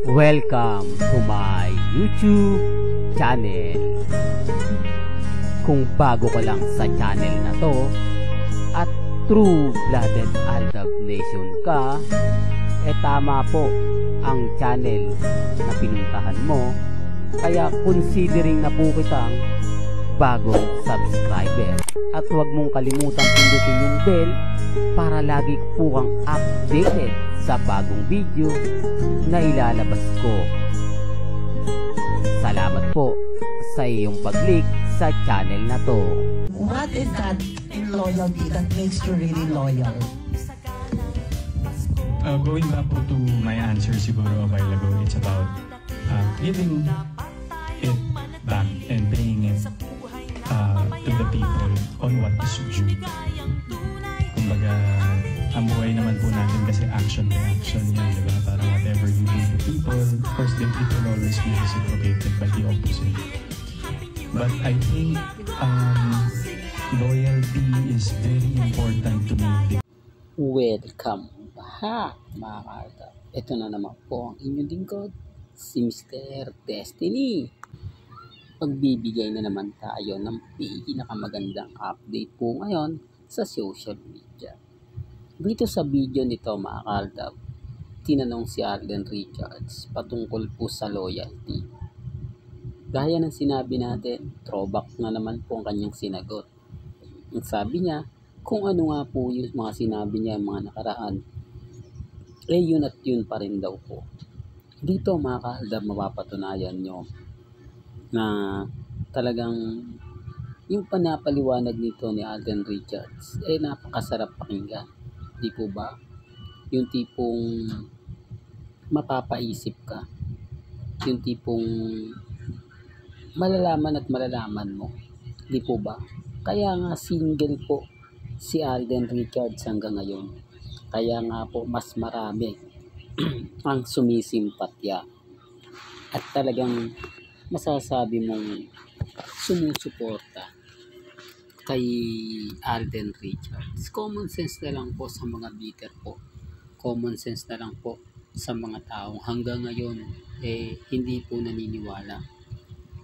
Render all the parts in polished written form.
Welcome to my YouTube channel. Kung bago ka lang sa channel na to at true-blooded Aldab Nation ka, tama po ang channel na pinuntahan mo. Kaya considering na po kitang bagong subscriber. At huwag mong kalimutan pindutin yung bell para lagi po kang updated sa bagong video na ilalabas ko. Salamat po sa iyong pag-click sa channel na to. What is that in loyalty that makes you really loyal? Going back to my answer siguro a while ago, it's about giving it back and paying it to the people on what is due. Kumbaga, ang buhay naman po natin kasi action by action yan, diba? Para whatever you do to people, of course, then it will always be reciprocated by the opposite. But I think loyalty is very important to me. Welcome back mga ka-Aldab. Ito na naman po ang inyong lingkod, si Mr. Destiny. Pagbibigay na naman tayo ng pinakamagandang update po ngayon sa social media. Dito sa video nito mga ka-Aldab, tinanong si Alden Richards patungkol po sa loyalty. Gaya ng sinabi natin, throwback na naman po ang kanyang sinagot. Ang sabi niya, kung ano nga po yung mga sinabi niya mga nakaraan, yun at yun pa rin daw po. Dito mga ka-Aldab, mapapatunayan nyo na talagang yung panapaliwanag nito ni Alden Richards napakasarap pakinggan. Di po ba? Yung tipong mapapaisip ka. Yung tipong malalaman at malalaman mo. Di po ba? Kaya nga single po si Alden Richards hanggang ngayon. Kaya nga po mas marami ang sumisimpatya. At talagang masasabi mong sumusuporta kay Alden Richards. Common sense na lang po sa mga bitter po. Common sense na lang po sa mga taong hanggang ngayon hindi po naniniwala.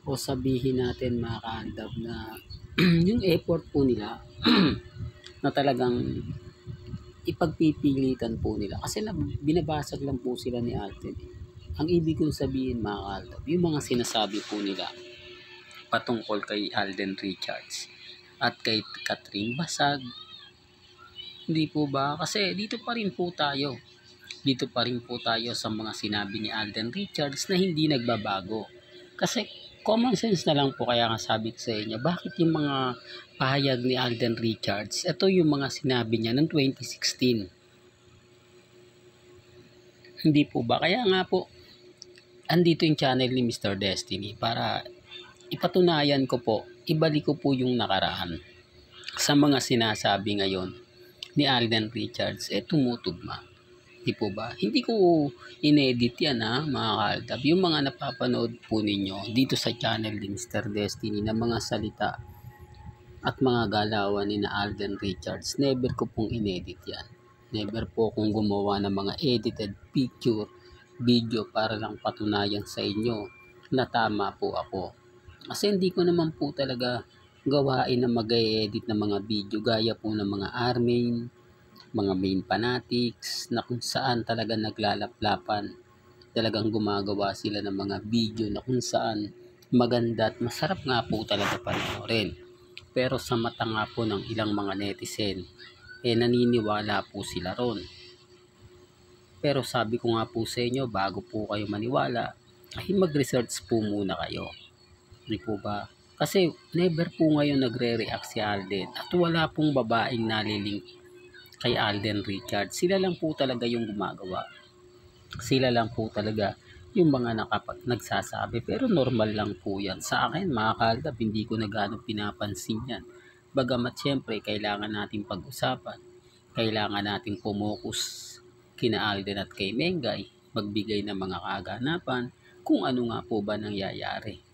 O sabihin natin mga ka-Aldab na yung effort po nila na talagang ipagpipilitan po nila. Kasi binabasag lang po sila ni Alden. Ang ibig kong sabihin mga ka-Aldab, yung mga sinasabi po nila patungkol kay Alden Richards at kay Catherine Basag, hindi po ba? Kasi dito pa rin po tayo. Dito pa rin po tayo sa mga sinabi ni Alden Richards na hindi nagbabago. Kasi common sense na lang po, kaya nga sabi ko sa inyo, bakit yung mga pahayag ni Alden Richards, ito yung mga sinabi niya noong 2016. Hindi po ba? Kaya nga po, andito yung channel ni Mr. Destiny para ipatunayan ko po, ibalik ko po yung nakaraan sa mga sinasabi ngayon ni Alden Richards, tumutugma. Di po ba? Hindi ko inedit yan mga ka-Aldab. Yung mga napapanood po ninyo dito sa channel ni Mr. Destiny na mga salita at mga galawan ni na Alden Richards, never ko pong inedit yan. Never po akong gumawa ng mga edited picture, video para lang patunayan sa inyo na tama po ako. Kasi hindi ko naman po talaga gawain na mag-edit ng mga video gaya po ng mga armain, mga main fanatics na kung saan talaga naglalaplapan. Talagang gumagawa sila ng mga video na kung saan maganda at masarap nga po talaga panoorin. Pero sa mata nga po ng ilang mga netizen, naniniwala po sila ron. Pero sabi ko nga po sa inyo, bago po kayo maniwala, ay mag-research po muna kayo. Di po ba? Kasi never po ngayon nagre-react si Alden at wala pong babaeng nalilink kay Alden Richards. Sila lang po talaga yung gumagawa. Sila lang po talaga yung mga nagsasabi. Pero normal lang po yan. Sa akin mga ka-Aldab, hindi ko na gano'ng pinapansin yan. Bagamat syempre kailangan nating pag-usapan. Kailangan nating pumokus kina Alden at kay Mengay, magbigay ng mga kaganapan kung ano nga po ba nangyayari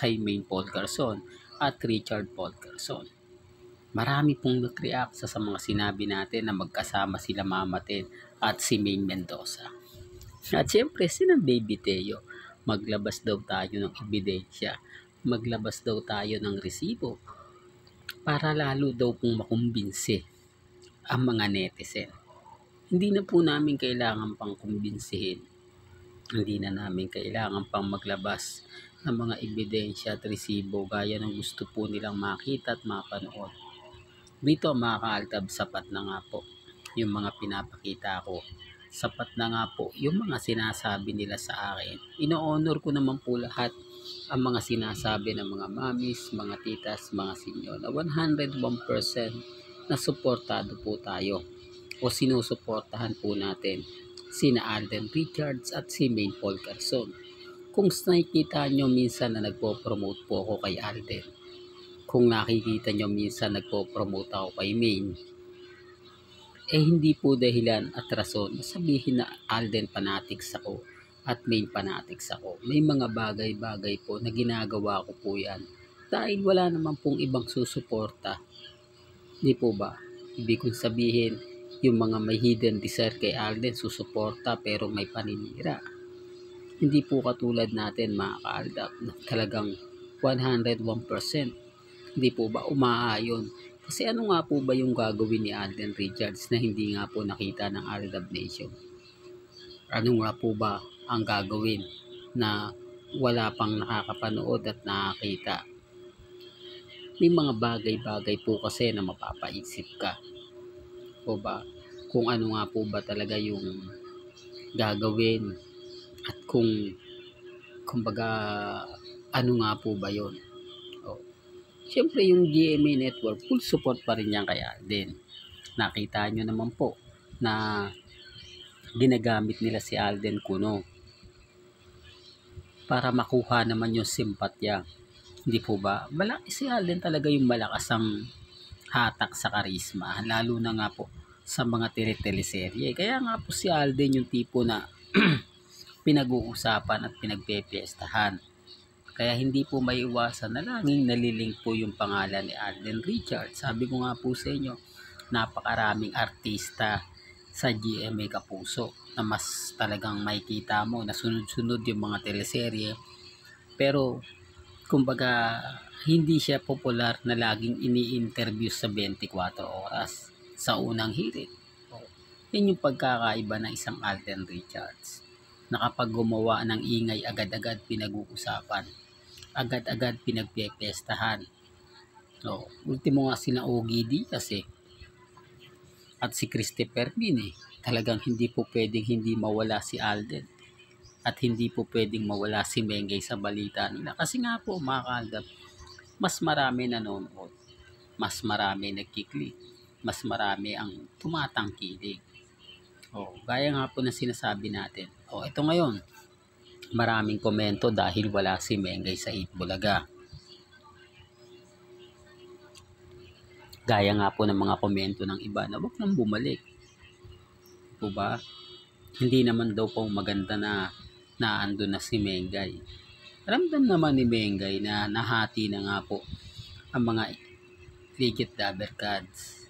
kay Maine Paul Garson at Richard Paul Garson. Marami pong nag-react sa mga sinabi natin na magkasama sila Mama Ten at si Maine Mendoza. At syempre, sinang Baby Teo, maglabas daw tayo ng ebidensya, maglabas daw tayo ng resibo para lalo daw pong makumbinsi ang mga netizen. Hindi na po namin kailangan pang kumbinsihin. Hindi na namin kailangan pang maglabas ng mga ebidensya at resibo gaya ng gusto po nilang makita at mapanood. Dito mga kaaltab, sapat na nga po yung mga pinapakita ko. Sapat na nga po yung mga sinasabi nila sa akin. Ino-honor ko naman po lahat ang mga sinasabi ng mga mamis, mga titas, mga senyor na 101% na suportado po tayo o sinusuportahan po natin sina Alden Richards at si Maine Paul Carson. Kung nakikita nyo minsan na nagpo-promote po ako kay Alden, kung nakikita nyo minsan nagpo-promote ako kay Maine, hindi po dahilan at rason na sabihin na Alden fanatics ako at Maine fanatics ako. May mga bagay-bagay po na ginagawa ko po yan dahil wala naman pong ibang susuporta. Di po ba? Ibig kong sabihin, yung mga may hidden desire kay Alden susuporta pero may paninira. Hindi po katulad natin mga kaaldap na talagang 101%. Hindi po ba umaayon? Kasi ano nga po ba yung gagawin ni Alden Richards na hindi nga po nakita ng Aldab Nation? Ano nga po ba ang gagawin na wala pang nakakapanood at nakakita? May mga bagay-bagay po kasi na mapapaisip ka. Po ba? Kung ano nga po ba talaga yung gagawin at kumbaga ano nga po ba yun. Siyempre yung GMA Network full support pa rin yan kay Alden. Nakita nyo naman po na ginagamit nila si Alden Cuno para makuha naman yung simpatya. Hindi po ba? Si Alden talaga yung malakas ang hatak sa karisma, lalo na nga po sa mga teleserye. Kaya nga po si Alden yung tipo na pinag-uusapan at pinagpepiestahan. Kaya hindi po maiwasan na laging nalilink po yung pangalan ni Alden Richards. Sabi ko nga po sa inyo, napakaraming artista sa GMA Kapuso na mas talagang makikita mo na sunod-sunod yung mga teleserye. Pero kumbaga hindi siya popular na laging ini-interview sa 24 oras sa unang hirit. Yan yung pagkakaiba ng isang Alden Richards. Na kapag gumawa ng ingay, agad-agad pinag-uusapan. Agad-agad pinagpepestahan. Ultimo nga sila Ogie Diaz at si Christopher Min Talagang hindi po pwedeng hindi mawala si Alden. At hindi po pwedeng mawala si Mengay sa balita nila. Kasi nga po mga kaaldab, mas marami nanonood. Mas marami nagkiklik. Mas marami ang tumatangkilig. Gaya nga po na sinasabi natin. Ito ngayon, maraming komento dahil wala si Mengay sa Itbulaga. Gaya nga po ng mga komento ng iba na wag nang bumalik. Po ba? Hindi naman daw po maganda na naandun na si Mengay. Ramdam naman ni Mengay na nahati na nga po ang mga Legit Dabber Gods.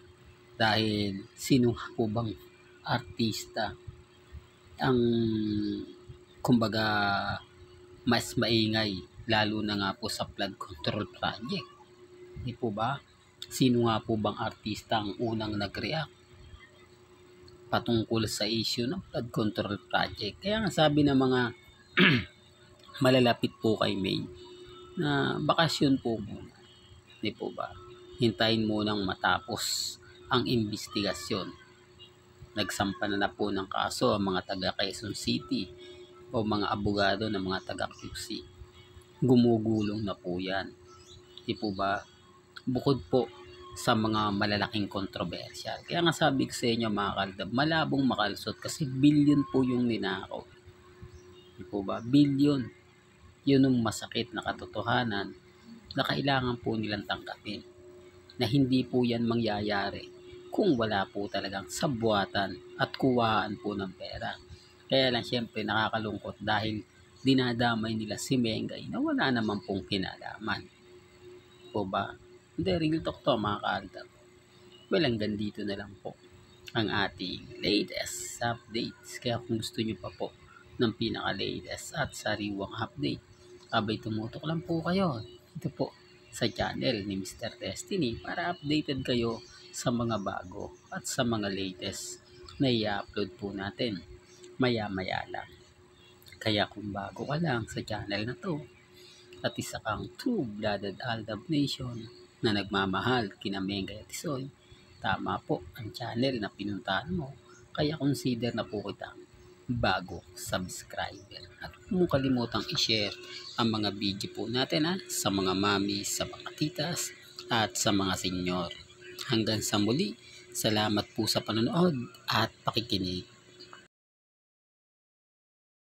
Dahil sino po bang artista ang kumbaga mas maingay lalo na nga po sa flood control project. Di po ba? Sino nga po bang artista ang unang nag-react patungkol sa issue ng flood control project? Kaya nga sabi ng mga malalapit po kay May na bakasyon po muna. Di po ba? Hintayin munang matapos ang investigasyon. Nagsampa na po ng kaso ang mga taga Quezon City o mga abogado ng mga taga QC. Gumugulong na po yan. Di po ba? Bukod po sa mga malalaking kontrobersyal. Kaya nga sabi ko sa inyo mga kaldab, malabong makalusot kasi billion po yung ninakaw. Di po ba? Billion. Yun ang masakit na katotohanan na kailangan po nilang tanggapin. Na hindi po yan mangyayari kung wala po talagang sabwatan at kuwaan po ng pera. Kaya lang siyempre nakakalungkot dahil dinadamay nila si Mengay na wala naman pong kinalaman. Po ba? Hindi, real talk to mga kaaldab. Well, hanggang dito na lang po ang ating latest updates. Kaya kung gusto nyo pa po ng pinaka-latest at sariwang update. Abay tumutok lang po kayo ito po sa channel ni Mr. Destiny para updated kayo sa mga bago at sa mga latest na i-upload po natin maya-maya lang. Kaya kung bago ka lang sa channel na to at isa kang true-blooded Aldab Nation na nagmamahal kina Mengay at Tisoy, tama po ang channel na pinuntahan mo. Kaya consider na po kitang bago subscriber. At huwag mong kalimutang i-share ang mga video po natin sa mga mami, sa mga titas at sa mga senyor. Hanggang sa muli, salamat po sa panonood at pakikinig.